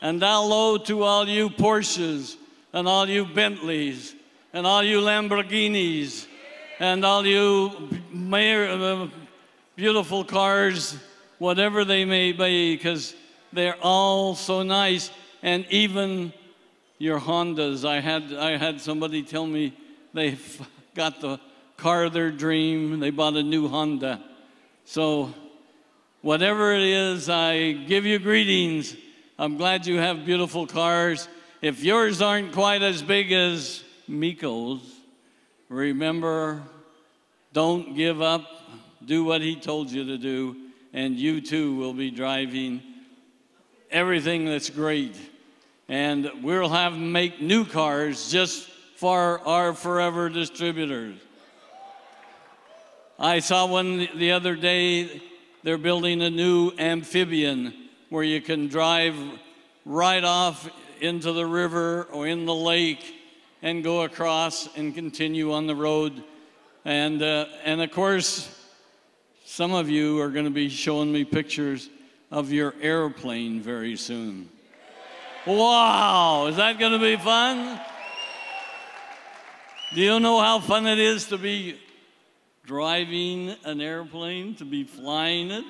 And hello to all you Porsches, and all you Bentleys, and all you Lamborghinis, and all you beautiful cars, whatever they may be, because they're all so nice. And even your Hondas. I had somebody tell me they got the car of their dream. They bought a new Honda. So whatever it is, I give you greetings. I'm glad you have beautiful cars. If yours aren't quite as big as Miko's, remember, don't give up. Do what he told you to do, and you too will be driving everything that's great. And we'll have them make new cars just for our forever distributors. I saw one the other day. They're building a new amphibian where you can drive right off into the river or in the lake and go across and continue on the road. And of course, some of you are going to be showing me pictures of your airplane very soon. Wow, is that going to be fun? Do you know how fun it is to be driving an airplane, to be flying it?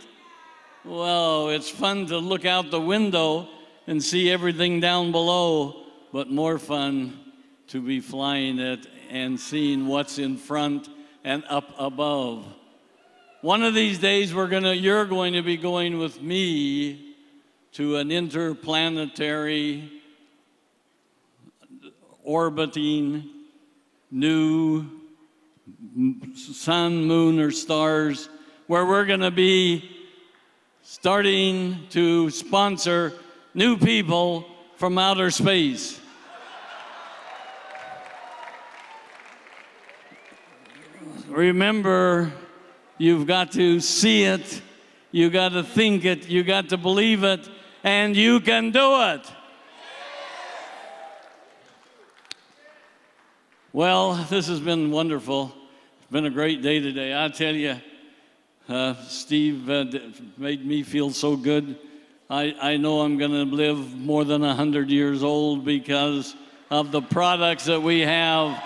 Well, it's fun to look out the window and see everything down below, but more fun to be flying it and seeing what's in front and up above. One of these days you're going to be going with me to an interplanetary, orbiting, new sun, moon, or stars, where we're going to be starting to sponsor new people from outer space. Remember, you've got to see it, you got to think it, you got to believe it, and you can do it. Well, this has been wonderful. It's been a great day today. I tell you, Steve made me feel so good. I know I'm going to live more than 100 years old because of the products that we have.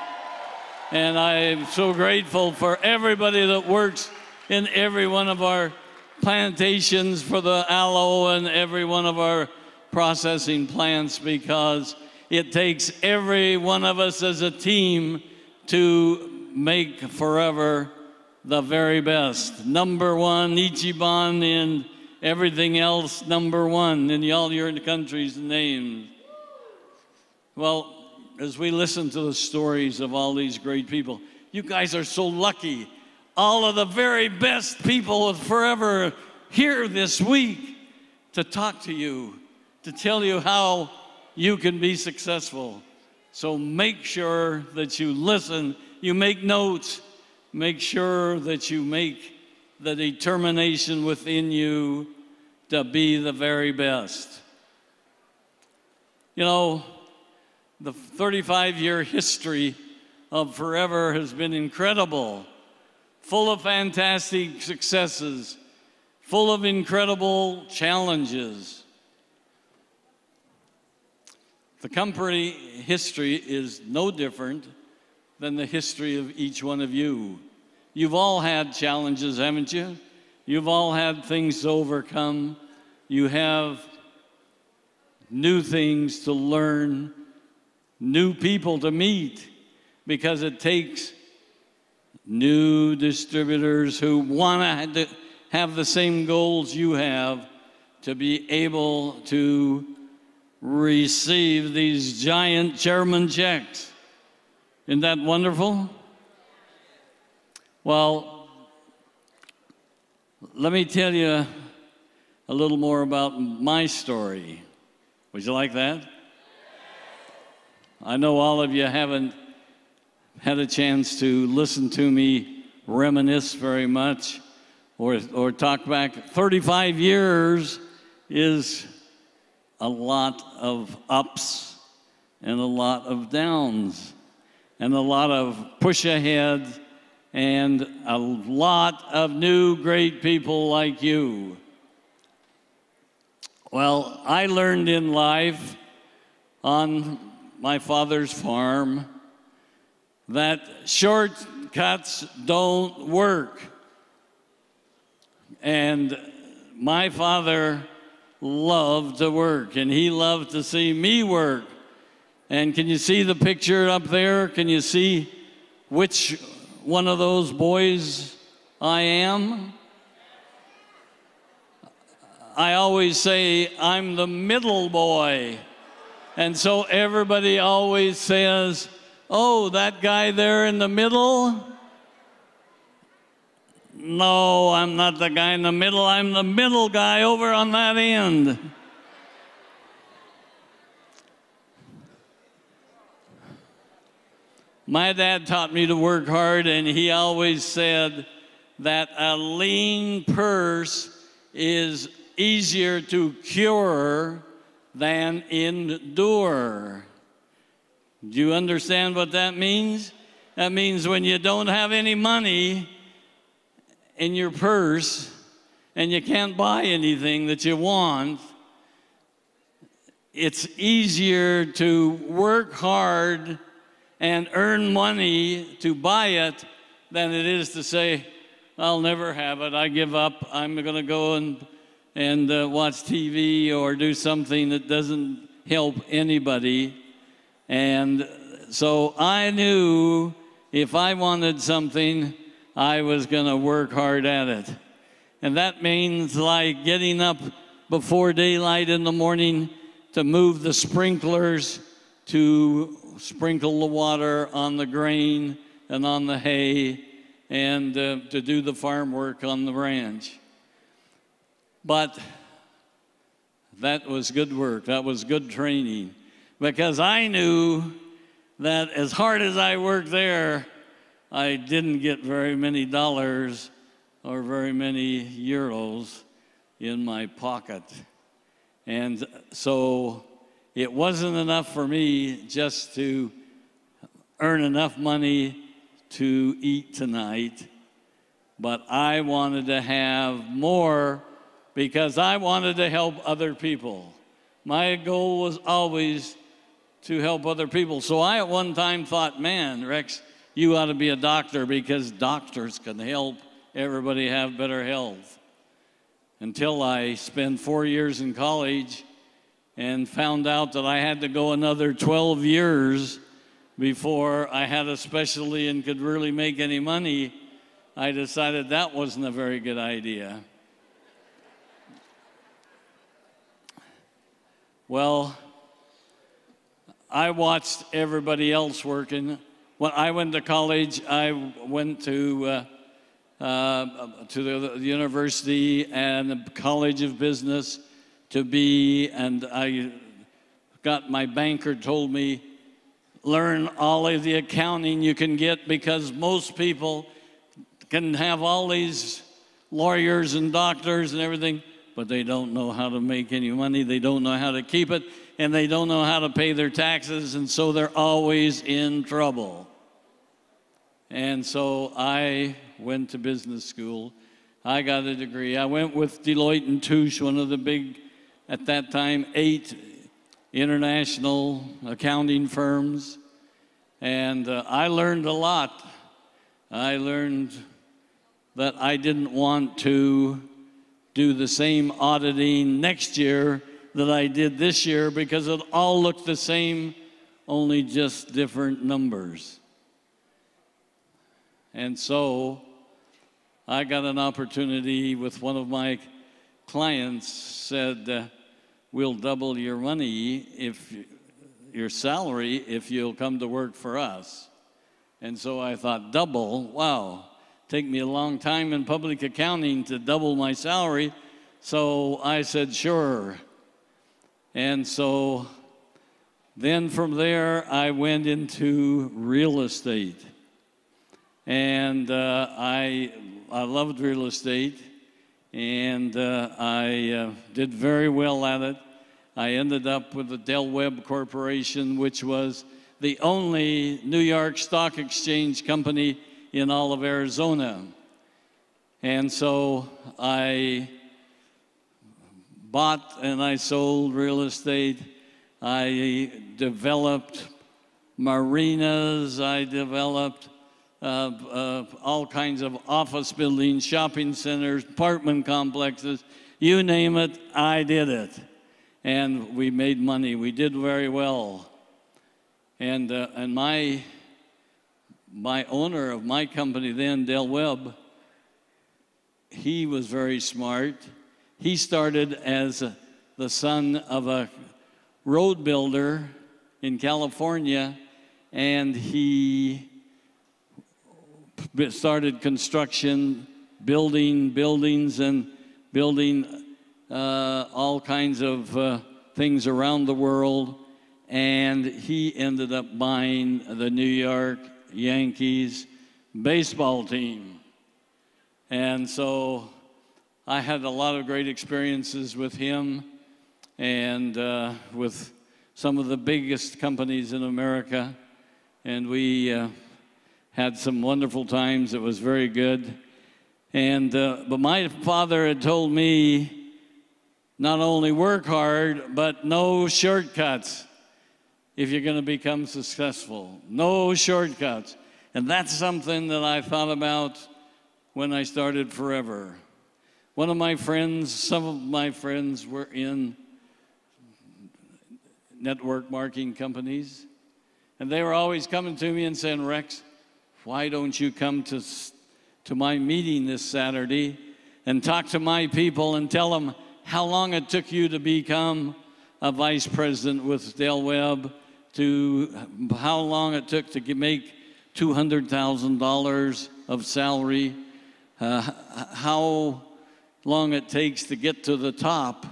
And I'm so grateful for everybody that works in every one of our plantations for the aloe and every one of our processing plants, because it takes every one of us as a team to make forever the very best. Number one, Ichiban, and everything else number one in all your country's names. Well, as we listen to the stories of all these great people, you guys are so lucky. All of the very best people forever here this week to talk to you, to tell you how you can be successful. So make sure that you listen, you make notes, make sure that you make the determination within you to be the very best. You know, the 35-year history of Forever has been incredible, full of fantastic successes, full of incredible challenges. The company history is no different than the history of each one of you. You've all had challenges, haven't you? You've all had things to overcome. You have new things to learn, new people to meet, because it takes new distributors who want to have the same goals you have to be able to receive these giant German checks. Isn't that wonderful? Well, let me tell you a little more about my story. Would you like that? I know all of you haven't had a chance to listen to me reminisce very much or talk back. 35 years is a lot of ups and a lot of downs and a lot of push ahead and a lot of new great people like you. Well, I learned in life on my father's farm that shortcuts don't work. And my father loved to work, and he loved to see me work. And can you see the picture up there? Can you see which one of those boys I am? I always say I'm the middle boy. And so everybody always says, oh, that guy there in the middle? No, I'm not the guy in the middle. I'm the middle guy over on that end. My dad taught me to work hard, and he always said that a lean purse is easier to cure than endure. Do you understand what that means? That means when you don't have any money in your purse and you can't buy anything that you want, it's easier to work hard and earn money to buy it than it is to say, I'll never have it, I give up, I'm gonna go and watch TV or do something that doesn't help anybody. And so I knew if I wanted something, I was gonna work hard at it. And that means like getting up before daylight in the morning to move the sprinklers, to sprinkle the water on the grain and on the hay, and to do the farm work on the ranch. But that was good work, that was good training, because I knew that as hard as I worked there, I didn't get very many dollars or very many euros in my pocket. And so it wasn't enough for me just to earn enough money to eat tonight, but I wanted to have more because I wanted to help other people. My goal was always to help other people. So I at one time thought, man, Rex, you ought to be a doctor because doctors can help everybody have better health. Until I spent 4 years in college and found out that I had to go another 12 years before I had a specialty and could really make any money. I decided that wasn't a very good idea. Well, I watched everybody else working. When I went to college, I went to the university and the College of Business to be, and I got my banker told me, learn all of the accounting you can get because most people can have all these lawyers and doctors and everything, but they don't know how to make any money, they don't know how to keep it, and they don't know how to pay their taxes, and so they're always in trouble. And so I went to business school. I got a degree. I went with Deloitte & Touche, one of the big, at that time, 8 international accounting firms. And I learned a lot. I learned that I didn't want to do the same auditing next year that I did this year because it all looked the same, only just different numbers. And so I got an opportunity with one of my clients, said, we'll double your money, your salary, if you'll come to work for us. And so I thought, double? Wow, take me a long time in public accounting to double my salary. So I said, sure. And so then from there, I went into real estate. And I loved real estate, and I did very well at it. I ended up with the Del Webb Corporation, which was the only New York Stock Exchange company in all of Arizona. And so I bought and I sold real estate. I developed marinas. I developed all kinds of office buildings, shopping centers, apartment complexes. You name it, I did it. And we made money. We did very well. And my owner of my company then, Del Webb, he was very smart. He started as the son of a road builder in California, and he started construction, building buildings and building all kinds of things around the world. And he ended up buying the New York Yankees baseball team. And so I had a lot of great experiences with him and with some of the biggest companies in America. And we had some wonderful times. It was very good. And but my father had told me not only work hard, but no shortcuts if you're going to become successful. No shortcuts. And that's something that I thought about when I started Forever. One of my friends, some of my friends were in network marketing companies, and they were always coming to me and saying, Rex, why don't you come to my meeting this Saturday and talk to my people and tell them how long it took you to become a vice president with Del Webb, to how long it took to make $200,000 of salary, how long it takes to get to the top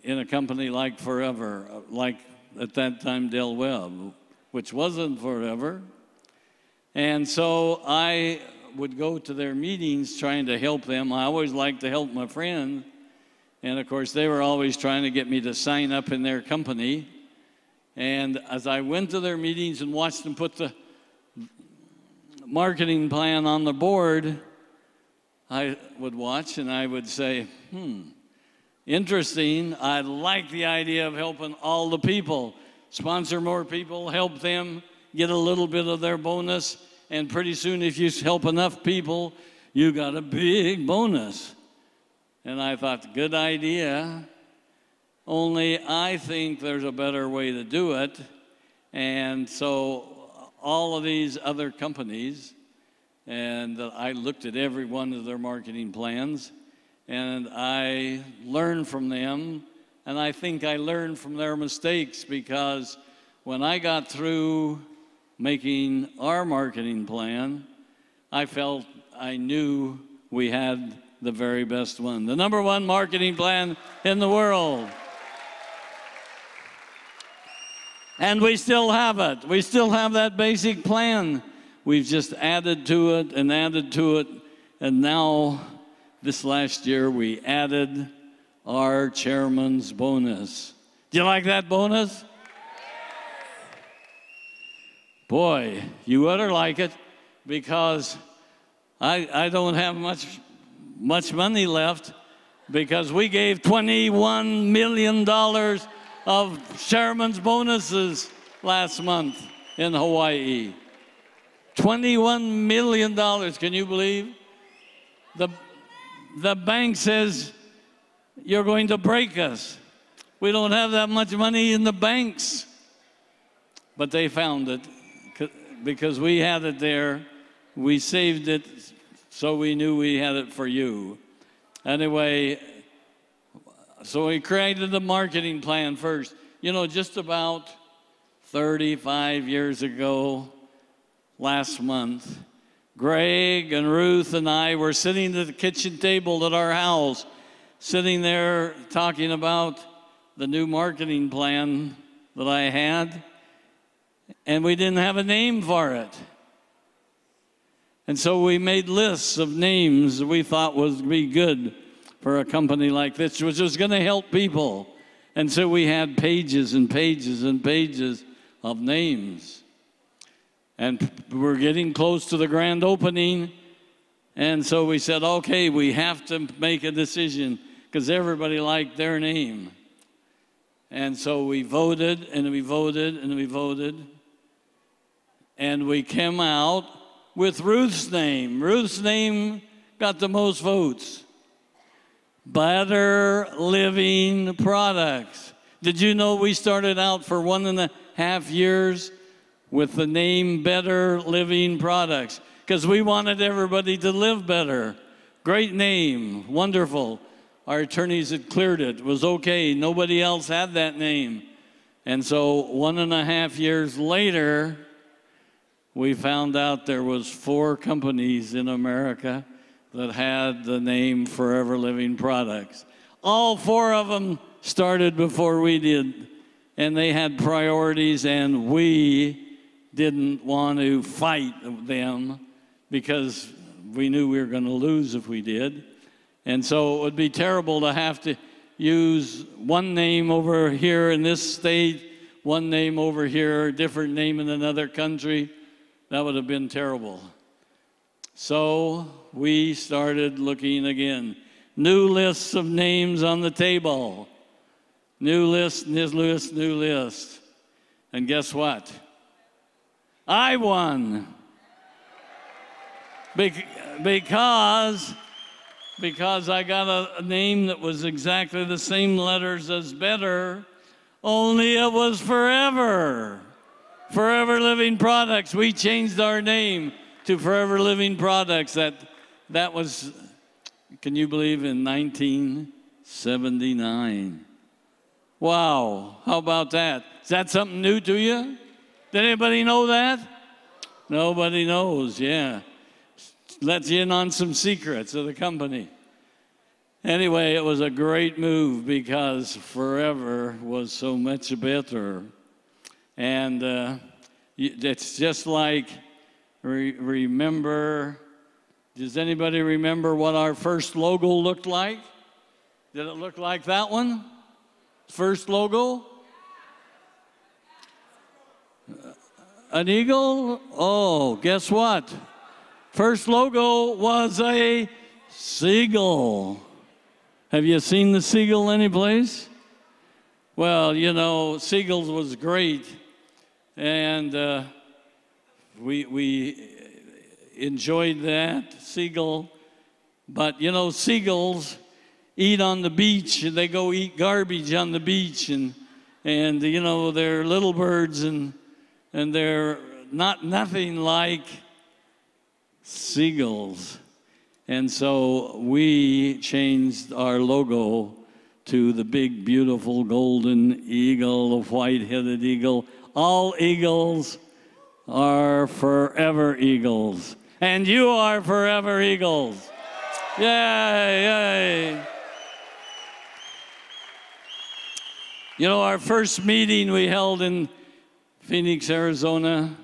in a company like Forever, like at that time Del Webb, which wasn't Forever. And so I would go to their meetings trying to help them. I always liked to help my friends. And of course, they were always trying to get me to sign up in their company. And as I went to their meetings and watched them put the marketing plan on the board, I would watch and I would say, interesting. I like the idea of helping all the people. Sponsor more people, help them get a little bit of their bonus, and pretty soon if you help enough people, you got a big bonus. And I thought, good idea, only I think there's a better way to do it. And so all of these other companies, and I looked at every one of their marketing plans, and I learned from them, and I think I learned from their mistakes, because when I got through making our marketing plan, I felt I knew we had the very best one, the #1 marketing plan in the world. And we still have it. We still have that basic plan. We've just added to it and added to it, and now this last year we added our chairman's bonus. Do you like that bonus? Boy, you better like it, because I don't have much money left, because we gave $21 million of chairman's bonuses last month in Hawaii. $21 million, can you believe? The bank says you're going to break us. We don't have that much money in the banks. But they found it because we had it there. We saved it, so we knew we had it for you. Anyway, so we created the marketing plan first. You know, just about 35 years ago, last month, Greg and Ruth and I were sitting at the kitchen table at our house, sitting there talking about the new marketing plan that I had, and we didn't have a name for it. And so we made lists of names that we thought would be good for a company like this, which was going to help people. And so we had pages and pages and pages of names. And we're getting close to the grand opening. And so we said, okay, we have to make a decision. because everybody liked their name. And so we voted, and we voted, and we voted. And we came out with Ruth's name. Ruth's name got the most votes. Better Living Products. Did you know we started out for 1.5 years with the name Better Living Products? Because we wanted everybody to live better. Great name, wonderful. Our attorneys had cleared it. It was okay. Nobody else had that name. And so 1.5 years later, we found out there was 4 companies in America that had the name Forever Living Products. All 4 of them started before we did, and they had priorities, and we didn't want to fight them because we knew we were going to lose if we did. And so it would be terrible to have to use one name over here in this state, one name over here, a different name in another country. That would have been terrible. So we started looking again. New lists of names on the table. New list, new list, new list. And guess what? I won. Because I got a name that was exactly the same letters as Better, only it was Forever. Forever Living Products. We changed our name to Forever Living Products. That was, can you believe, in 1979. Wow, how about that? Is that something new to you? Did anybody know that? Nobody knows, yeah. Lets you in on some secrets of the company. Anyway, it was a great move because Forever was so much better. And it's just like, remember, does anybody remember what our first logo looked like? Did it look like that one? First logo? An eagle? Oh, guess what? First logo was a seagull. Have you seen the seagull anyplace? Well, you know, seagulls was great, and we enjoyed that, seagull. But, you know, seagulls eat on the beach, and they go eat garbage on the beach, and you know, they're little birds, and they're nothing like seagulls. And so we changed our logo to the big, beautiful golden eagle, the white-headed eagle. All eagles are forever eagles. And you are forever eagles. Yay, yay. You know, our first meeting we held in Phoenix, Arizona,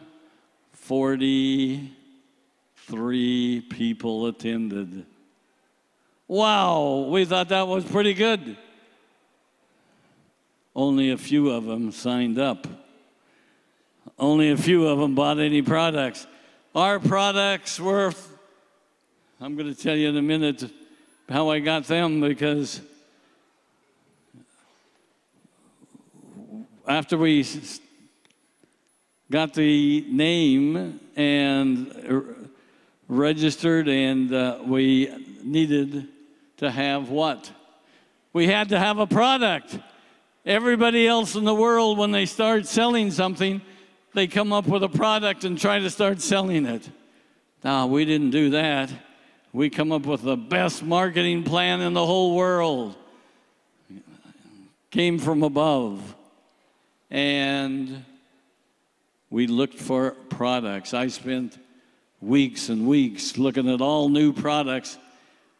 43 people attended. Wow, we thought that was pretty good. Only a few of them signed up. Only a few of them bought any products. Our products were, I'm going to tell you in a minute how I got them, because after we got the name and registered, and we needed to have what? We had to have a product. Everybody else in the world, when they start selling something, they come up with a product and try to start selling it. No, we didn't do that. We come up with the best marketing plan in the whole world. Came from above. And we looked for products. I spent weeks and weeks looking at all new products.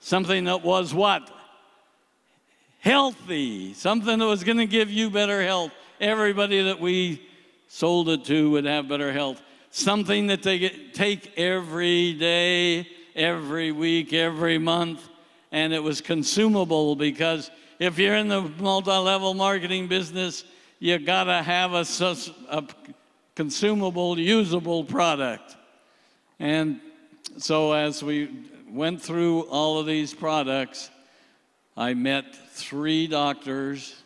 Something that was what? Healthy. Something that was going to give you better health. Everybody that we sold it to would have better health. Something that they take every day, every week, every month. And it was consumable, because if you're in the multi-level marketing business, you got to have a consumable, usable product. And so as we went through all of these products, I met 3 doctors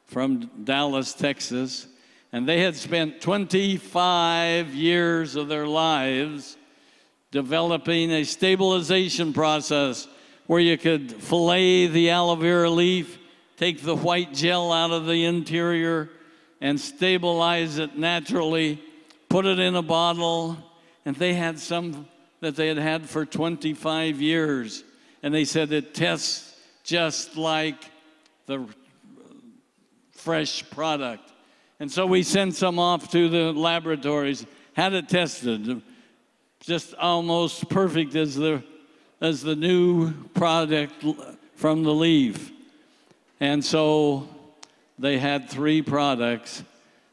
from Dallas, Texas, and they had spent 25 years of their lives developing a stabilization process where you could fillet the aloe vera leaf, take the white gel out of the interior, and stabilize it naturally, put it in a bottle, and they had some that they had had for 25 years. And they said it tests just like the fresh product. And so we sent some off to the laboratories, had it tested, just almost perfect as the new product from the leaf. And so they had 3 products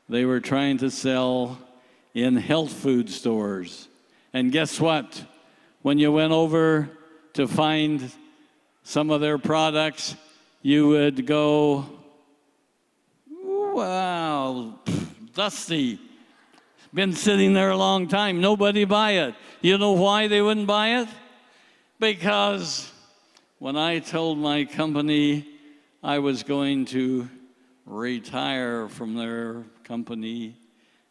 they were trying to sell in health food stores. And guess what? When you went over to find some of their products, you would go, wow, dusty. Been sitting there a long time, nobody buy it. You know why they wouldn't buy it? Because when I told my company I was going to retire from their company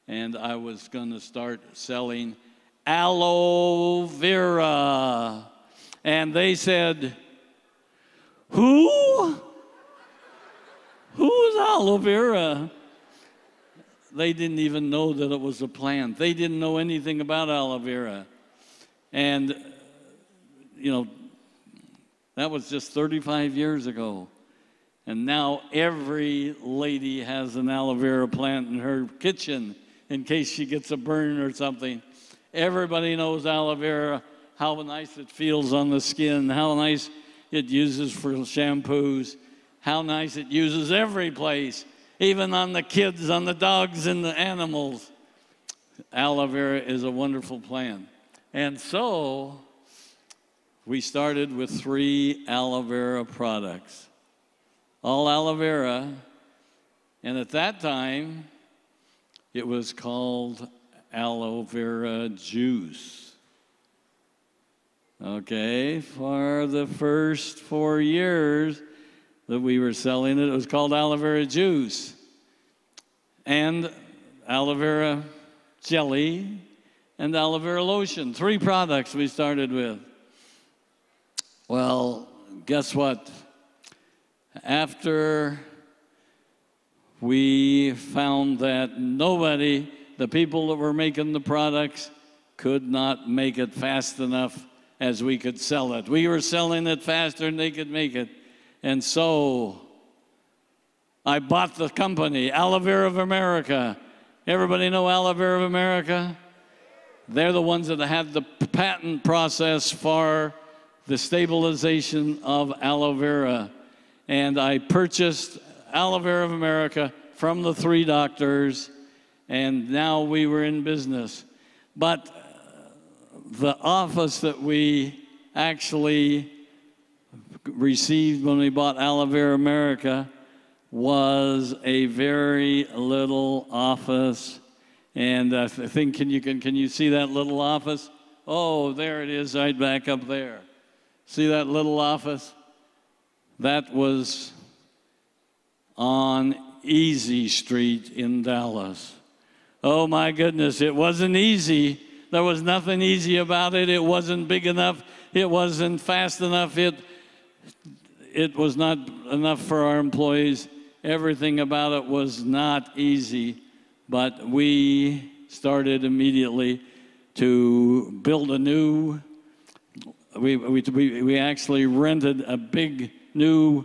and I was going to start selling aloe vera, and they said, who's aloe vera? They didn't even know that it was a plant. They didn't know anything about aloe vera. And, you know, that was just 35 years ago. And now every lady has an aloe vera plant in her kitchen in case she gets a burn or something. Everybody knows aloe vera, how nice it feels on the skin, how nice it uses for shampoos, how nice it uses every place, even on the kids, on the dogs and the animals. Aloe vera is a wonderful plant. And so we started with 3 aloe vera products, all aloe vera. And at that time, it was called aloe vera juice. Okay, for the first 4 years that we were selling it, it was called aloe vera juice. And aloe vera jelly and aloe vera lotion. 3 products we started with. Well, guess what? After we found that nobody, the people that were making the products, could not make it fast enough as we could sell it. We were selling it faster than they could make it. And so I bought the company, Aloe Vera of America. Everybody know Aloe Vera of America? They're the ones that had the patent process for the stabilization of aloe vera. And I purchased Aloe Vera of America from the 3 doctors, and now we were in business. But the office that we actually received when we bought Aloe Vera America was a very little office. And I think, can you see that little office? Oh, there it is, right back up there. See that little office? That was on Easy Street in Dallas. Oh my goodness, it wasn't easy. There was nothing easy about it. It wasn't big enough. It wasn't fast enough. It was not enough for our employees. Everything about it was not easy. But we started immediately to build a new, we actually rented a big new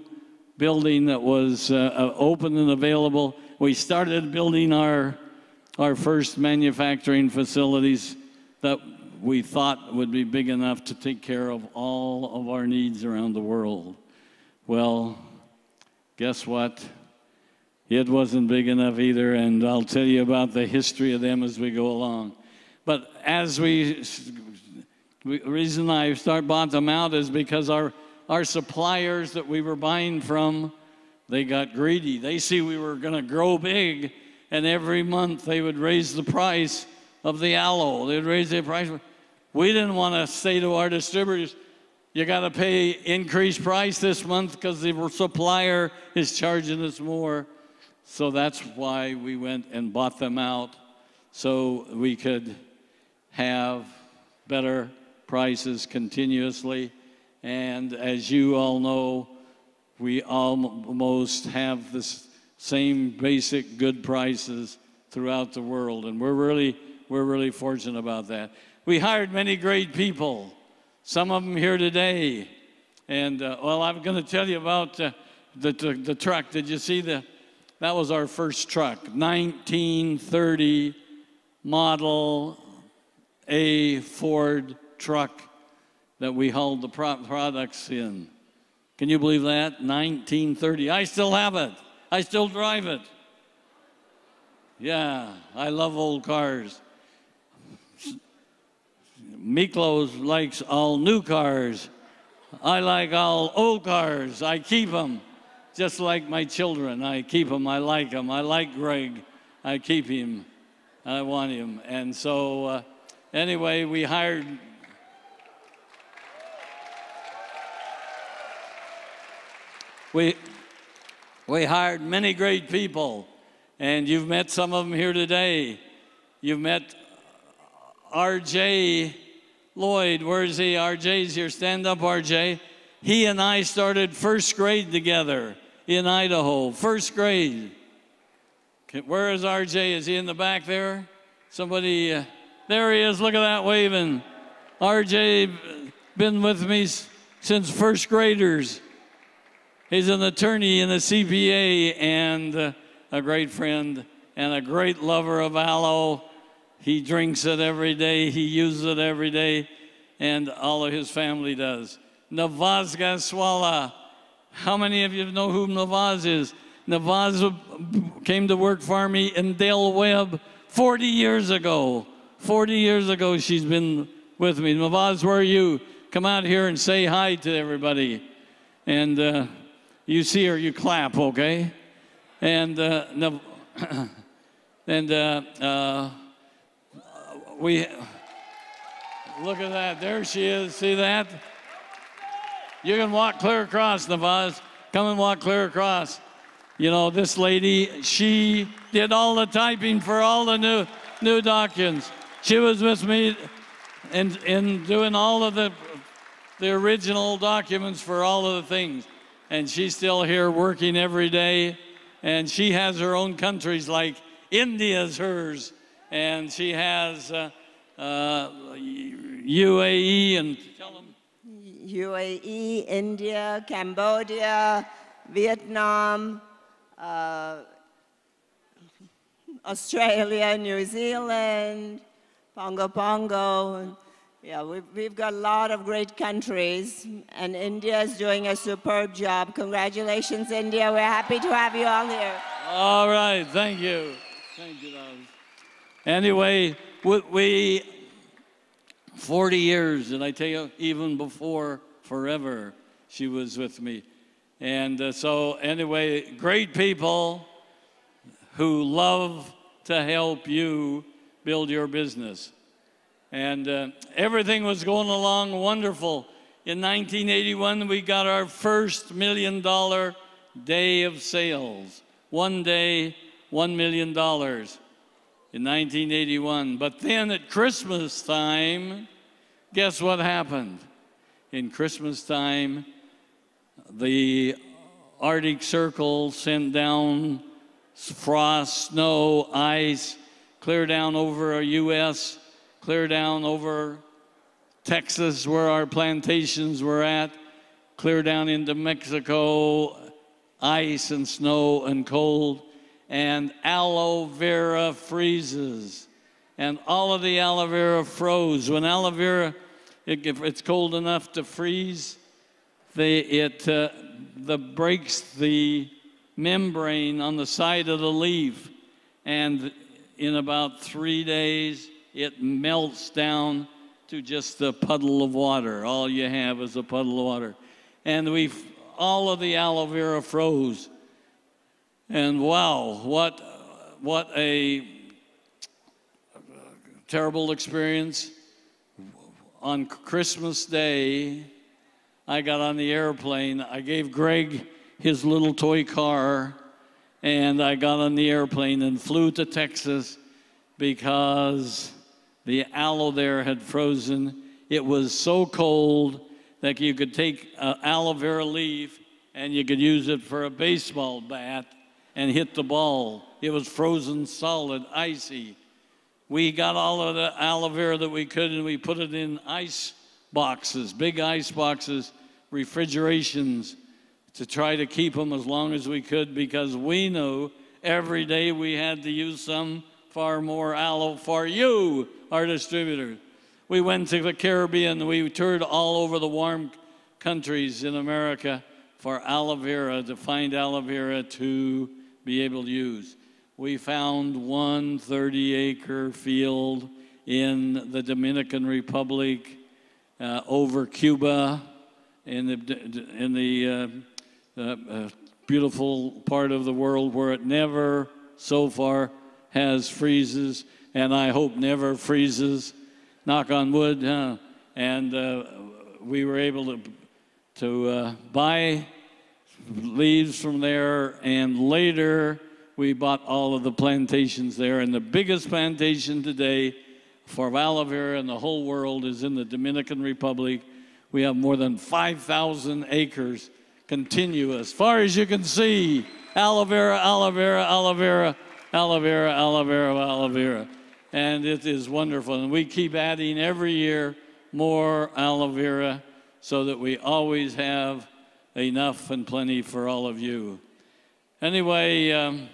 building that was open and available. We started building our first manufacturing facilities that we thought would be big enough to take care of all of our needs around the world. Well, guess what? It wasn't big enough either, and I'll tell you about the history of them as we go along. But as the reason I bought them out is because our suppliers that we were buying from, they got greedy. They see we were going to grow big, and every month they would raise the price of the aloe. They'd raise the price. We didn't want to say to our distributors, you got to pay increased price this month because the supplier is charging us more. So that's why we went and bought them out, so we could have better prices continuously. And as you all know, we almost have the same basic good prices throughout the world, and we're really fortunate about that. We hired many great people, some of them here today. And well, I'm going to tell you about the truck. Did you see that was our first truck, 1930 Model A Ford truck that we hauled the products in. Can you believe that? 1930. I still have it. I still drive it. Yeah, I love old cars. Miklos likes all new cars. I like all old cars. I keep them, just like my children. I keep them. I like them. I like Greg. I keep him. I want him. And so, anyway, we hired. We hired many great people, and you've met some of them here today. You've met R.J. Lloyd. Where is he? R.J.'s here. Stand up, R.J. He and I started first grade together in Idaho. First grade. Where is R.J.? Is he in the back there? Somebody, there he is. Look at that waving. R.J. been with me since first graders. He's an attorney and a CPA and a great friend and a great lover of aloe. He drinks it every day. He uses it every day, and all of his family does. Navaz Gaswala. How many of you know who Navaz is? Navaz came to work for me in Dale Webb 40 years ago. 40 years ago she's been with me. Navaz, where are you? Come out here and say hi to everybody. And you see her, you clap, okay? And we look at that. There she is. See that? You can walk clear across, Navaz. Come and walk clear across. You know, this lady, she did all the typing for all the new documents. She was with me in doing all of the original documents for all of the things. And she's still here working every day. And she has her own countries, like India's hers. And she has UAE and tell them. UAE, India, Cambodia, Vietnam, Australia, New Zealand, Pongo. Yeah, we've got a lot of great countries, and India is doing a superb job. Congratulations, India. We're happy to have you all here. All right, thank you. Thank you, Dad. Anyway, we 40 years, and I tell you, even before forever, she was with me. And so anyway, great people who love to help you build your business. And everything was going along wonderful. In 1981, we got our first $1 million day of sales. One day, $1 million in 1981. But then at Christmas time, guess what happened? In Christmas time, the Arctic Circle sent down frost, snow, ice, clear down over our U.S., clear down over Texas where our plantations were at, clear down into Mexico, ice and snow and cold, and aloe vera freezes. And all of the aloe vera froze. When aloe vera, if it's cold enough to freeze, it breaks the membrane on the side of the leaf, and in about 3 days, it melts down to just a puddle of water. All you have is a puddle of water. And all of the aloe vera froze. And wow, what a terrible experience. On Christmas Day, I got on the airplane. I gave Greg his little toy car, and I got on the airplane and flew to Texas because the aloe there had frozen. It was so cold that you could take an aloe vera leaf and you could use it for a baseball bat and hit the ball. It was frozen solid, icy. We got all of the aloe vera that we could, and we put it in ice boxes, big ice boxes, refrigerations, to try to keep them as long as we could, because we knew every day we had to use some far more aloe for you, our distributors. We went to the Caribbean. We toured all over the warm countries in America for aloe vera, to find aloe vera to be able to use. We found one 30-acre field in the Dominican Republic, over Cuba, in the beautiful part of the world where it never so far has freezes, and I hope never freezes, knock on wood, huh? And we were able to buy leaves from there, and later we bought all of the plantations there. And the biggest plantation today for aloe vera in the whole world is in the Dominican Republic. We have more than 5,000 acres continuous, far as you can see, aloe vera, aloe vera, aloe vera, aloe vera, aloe vera, aloe vera. And it is wonderful. And we keep adding every year more aloe vera so that we always have enough and plenty for all of you. Anyway,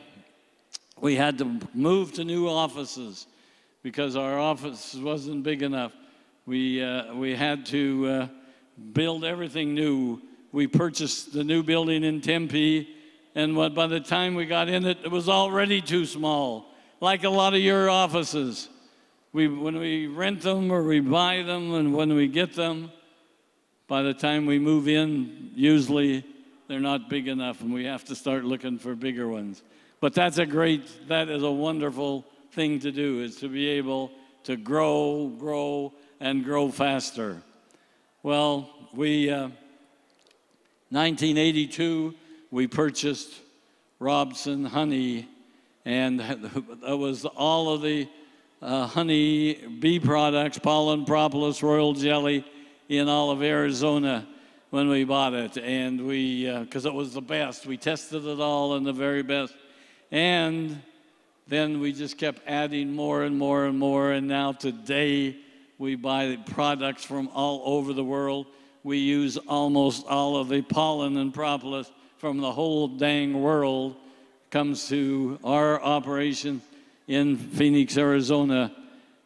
we had to move to new offices because our office wasn't big enough. We had to build everything new. We purchased the new building in Tempe, and by the time we got in it, it was already too small, like a lot of your offices. When we rent them or we buy them, and when we get them, by the time we move in, usually they're not big enough, and we have to start looking for bigger ones. But that is a wonderful thing to do, is to be able to grow, and grow faster. Well, 1982, we purchased Robson Honey, and that was all of the honey bee products, pollen, propolis, royal jelly, in all of Arizona when we bought it. And because it was the best, we tested it all in the very best. And then we just kept adding more and more and more, and now today we buy products from all over the world. We use almost all of the pollen and propolis from the whole dang world comes to our operation in Phoenix, Arizona.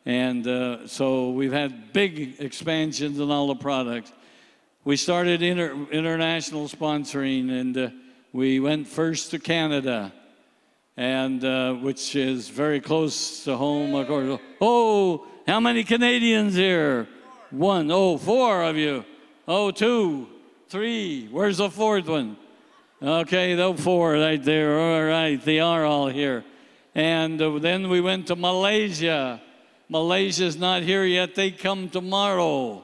And so we've had big expansions in all the products. We started international sponsoring, and we went first to Canada, and which is very close to home, of course. Oh, how many Canadians here? 1, oh, 4 of you. Oh, 2, 3, where's the 4th one? Okay, the 4 right there, all right, they are all here. And then we went to Malaysia. Malaysia's not here yet, they come tomorrow.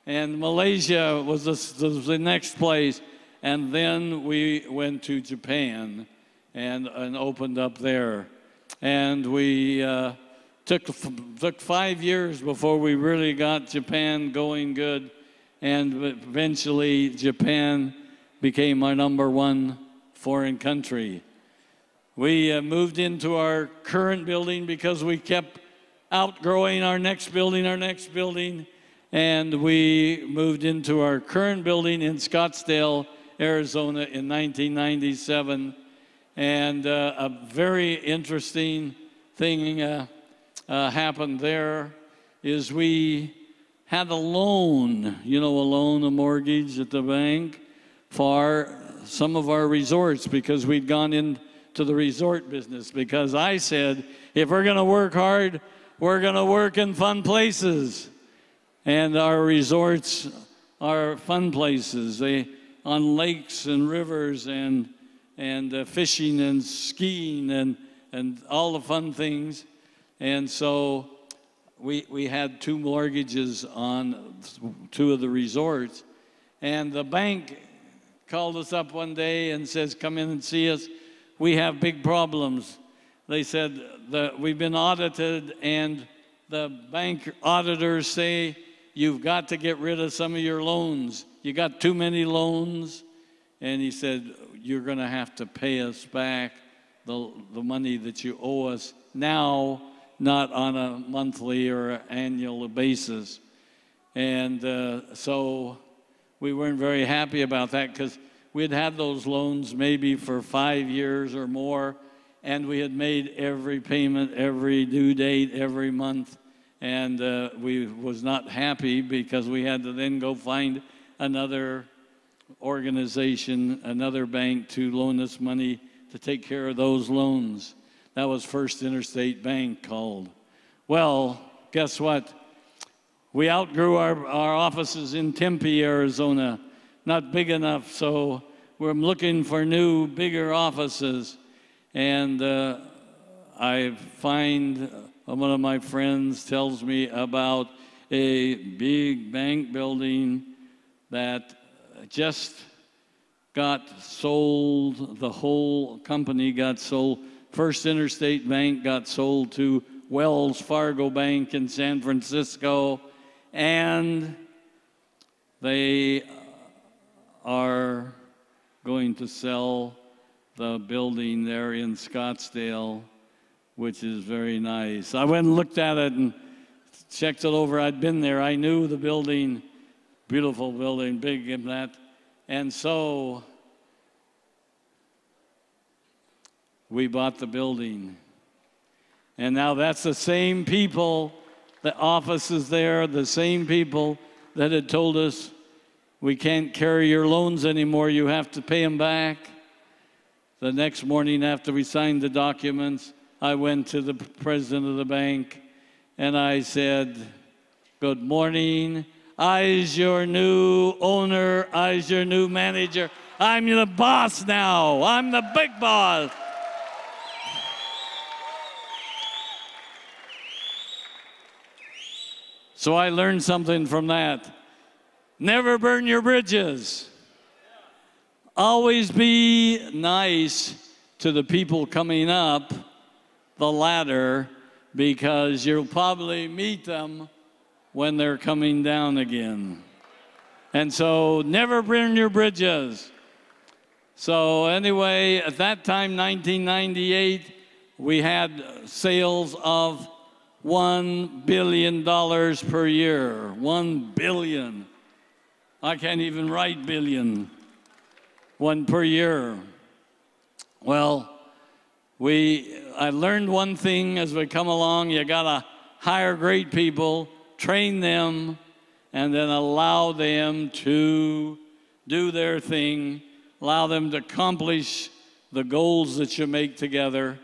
And Malaysia was the next place. And then we went to Japan and opened up there. And we took 5 years before we really got Japan going good. And eventually Japan became our #1 foreign country. We moved into our current building because we kept outgrowing our next building, and we moved into our current building in Scottsdale, Arizona in 1997. And a very interesting thing happened there is we had a loan, a mortgage at the bank for some of our resorts, because we'd gone into the resort business. Because I said, if we're going to work hard, we're going to work in fun places. And our resorts are fun places. On lakes and rivers and fishing and skiing and all the fun things. And so we had 2 mortgages on 2 of the resorts. And the bank called us up one day and says, come in and see us. We have big problems. They said, we've been audited, and the bank auditors say, you've got to get rid of some of your loans. You got too many loans. And he said, you're going to have to pay us back the money that you owe us now, not on a monthly or annual basis. And so we weren't very happy about that, because we'd had those loans maybe for 5 years or more, and we had made every payment, every due date, every month. And we was not happy, because we had to then go find another organization, another bank to loan us money to take care of those loans. That was First Interstate Bank called. Well, guess what? We outgrew our offices in Tempe, Arizona. Not big enough, so we're looking for new, bigger offices. And I find one of my friends tells me about a big bank building that just got sold. The whole company got sold. First Interstate Bank got sold to Wells Fargo Bank in San Francisco, and they are going to sell the building there in Scottsdale, which is very nice. I went and looked at it and checked it over. I'd been there. I knew the building, beautiful building, big and that. And so we bought the building. And now that's the same people, the offices there, the same people that had told us, we can't carry your loans anymore, you have to pay them back. The next morning after we signed the documents, I went to the president of the bank and I said, good morning, I's your new owner, I's your new manager. I'm the boss now, I'm the big boss. So I learned something from that. Never burn your bridges. Always be nice to the people coming up the ladder, because you'll probably meet them when they're coming down again. And so never burn your bridges. So anyway, at that time, 1998, we had sales of $1 billion per year. 1 billion. I can't even write billion. 1 per year. Well, I learned one thing as we come along. You gotta hire great people, train them, and then allow them to do their thing, allow them to accomplish the goals that you make together.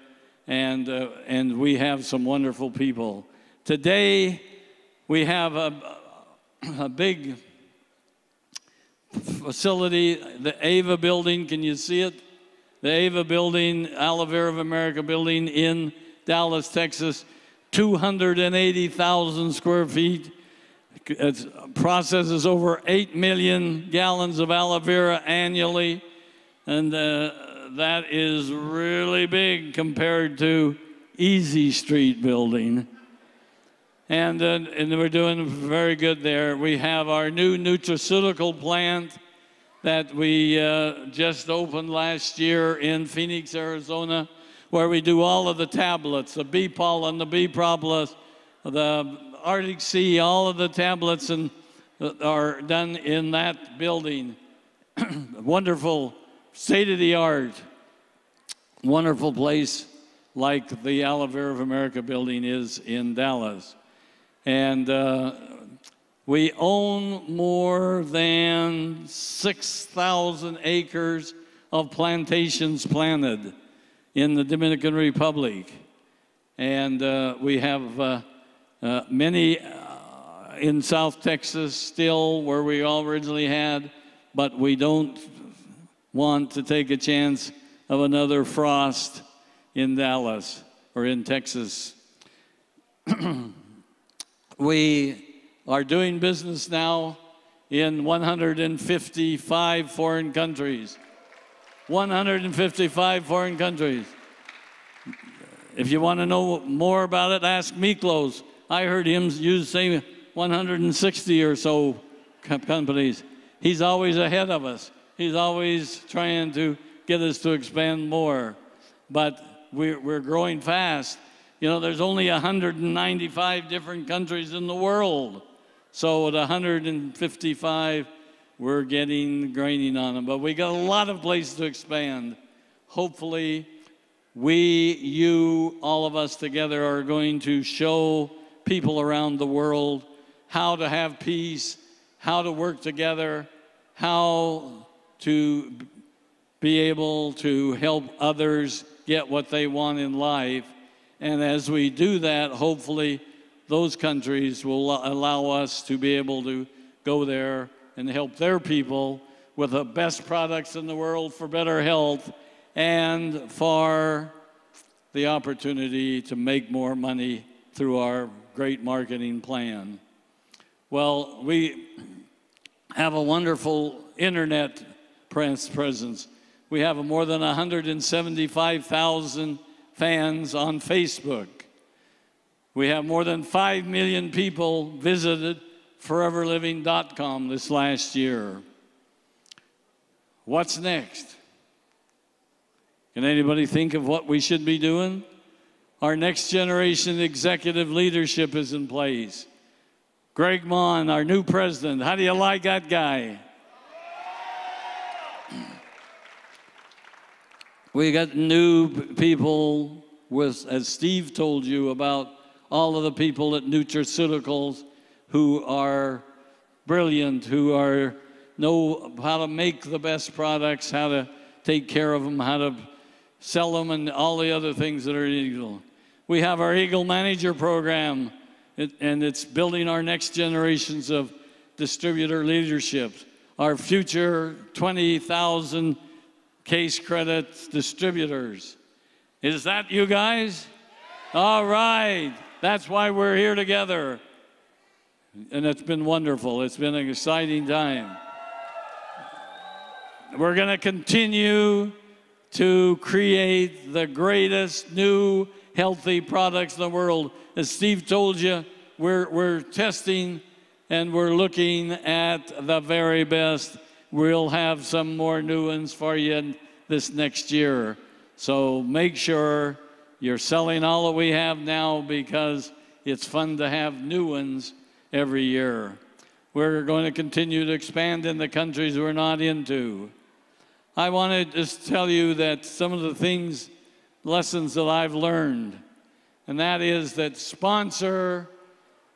And we have some wonderful people. Today, we have a big facility, the Ava building. Can you see it? The Ava building, Oliver of America building in Dallas, Texas, 280,000 square feet. It processes over 8 million gallons of aloe vera annually. And that is really big compared to Easy Street building. And we're doing very good there. We have our new nutraceutical plant that we just opened last year in Phoenix, Arizona, where we do all of the tablets, the bee pollen, the bee propolis, the Arctic Sea, all of the tablets are done in that building. Wonderful, state-of-the-art, wonderful place like the Aloe Vera of America building is in Dallas. And we own more than 6,000 acres of plantations planted in the Dominican Republic. And we have many in South Texas still, where we all originally had, but we don't want to take a chance of another frost in Dallas or in Texas. We are doing business now in 155 foreign countries. 155 foreign countries. If you want to know more about it, ask Miklos. I heard him say 160 or so companies. He's always ahead of us. He's always trying to get us to expand more. But we're growing fast. You know, there's only 195 different countries in the world. So at 155, we're graining on them. But we got a lot of places to expand. Hopefully, you, all of us together are going to show people around the world how to have peace, how to work together, how to be able to help others get what they want in life. And as we do that, hopefully those countries will allow us to be able to go there and help their people with the best products in the world for better health and for the opportunity to make more money through our great marketing plan. Well, we have a wonderful internet presence. We have more than 175,000 fans on Facebook. We have more than 5 million people visited foreverliving.com this last year. What's next? Can anybody think of what we should be doing? Our next generation executive leadership is in place. Rex Maughan, our new president. How do you like that guy? We got new people with, as Steve told you, about all of the people at Nutraceuticals who are brilliant, who know how to make the best products, how to take care of them, how to sell them, and all the other things that are illegal. We have our Eagle Manager program, and it's building our next generations of distributor leadership. Our future 20,000 case credit distributors. Is that you guys? All right. That's why we're here together. And it's been wonderful. It's been an exciting time. We're going to continue to create the greatest new healthy products in the world. As Steve told you, we're testing and we're looking at the very best. We'll have some more new ones for you this next year. So make sure you're selling all that we have now, because it's fun to have new ones every year. We're going to continue to expand in the countries we're not into. I want to just tell you that some of the lessons that I've learned, and that is that sponsor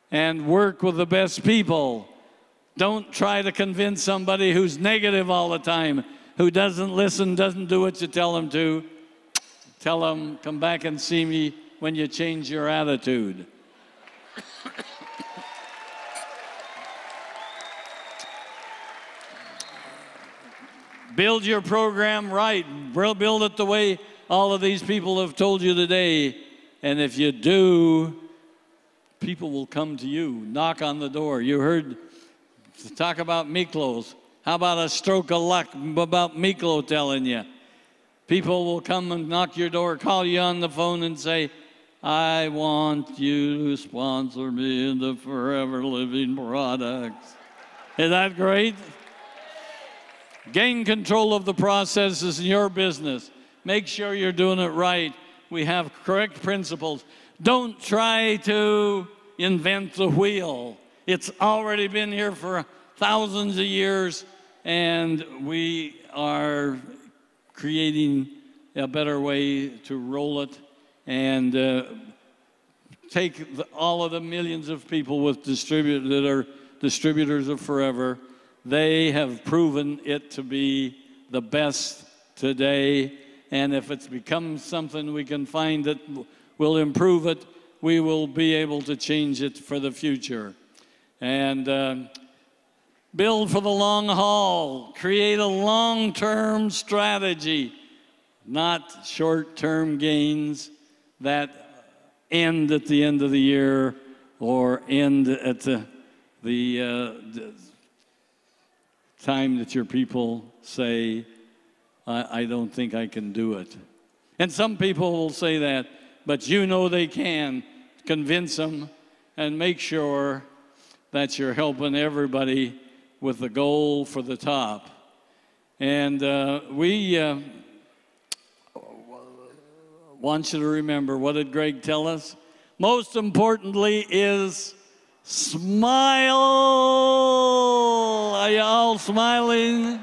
and work with the best people. Don't try to convince somebody who's negative all the time, who doesn't listen, doesn't do what you tell them to. Tell them, come back and see me when you change your attitude. Build your program right. Build it the way all of these people have told you today. And if you do, people will come to you, knock on the door. You heard talk about Miklos. How about a stroke of luck about Miklo telling you? People will come and knock your door, call you on the phone and say, I want you to sponsor me in the Forever Living products. Is that great? Gain control of the processes in your business. Make sure you're doing it right. We have correct principles. Don't try to invent the wheel. It's already been here for thousands of years, and we are creating a better way to roll it and take all of the millions of people with that are distributors of Forever. They have proven it to be the best today, and if it's become something we can find that will improve it, we will be able to change it for the future. And build for the long haul. Create a long-term strategy, not short-term gains that end at the end of the year or end at the time that your people say, I don't think I can do it. And some people will say that, but you know they can. Convince them and make sure that you're helping everybody with the goal for the top. And we want you to remember, what did Greg tell us? Most importantly is smile. Are you all smiling?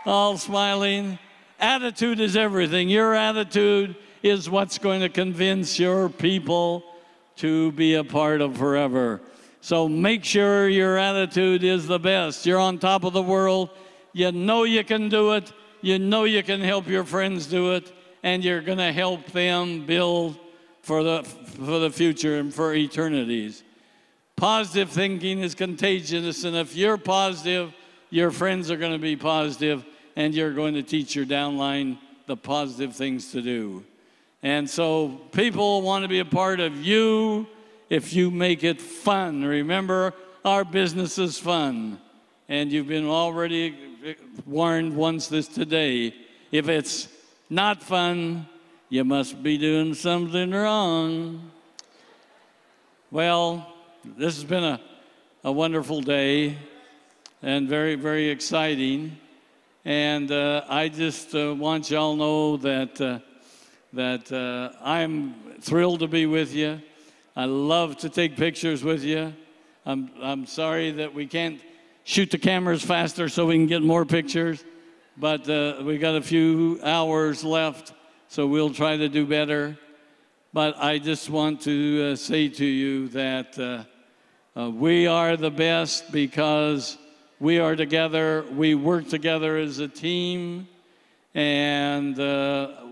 All smiling. Attitude is everything. Your attitude is what's going to convince your people to be a part of forever. So make sure your attitude is the best. You're on top of the world. You know you can do it. You know you can help your friends do it. And you're going to help them build for the future and for eternities. Positive thinking is contagious. And if you're positive, your friends are going to be positive. And you're going to teach your downline the positive things to do. And so people want to be a part of you if you make it fun. Remember, our business is fun. And you've been already warned once this today. If it's not fun, you must be doing something wrong. Well, this has been a wonderful day and very, very exciting. And I just want y'all to know that I'm thrilled to be with you. I love to take pictures with you. I'm sorry that we can't shoot the cameras faster so we can get more pictures, but we got a few hours left, so we'll try to do better. But I just want to say to you that we are the best because we are together, we work together as a team, and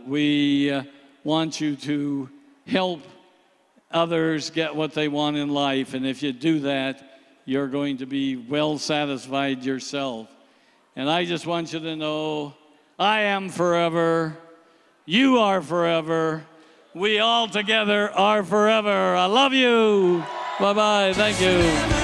we want you to help others get what they want in life. And if you do that, you're going to be well satisfied yourself. And I just want you to know, I am forever, you are forever, we all together are forever. I love you. Bye-bye. Thank you.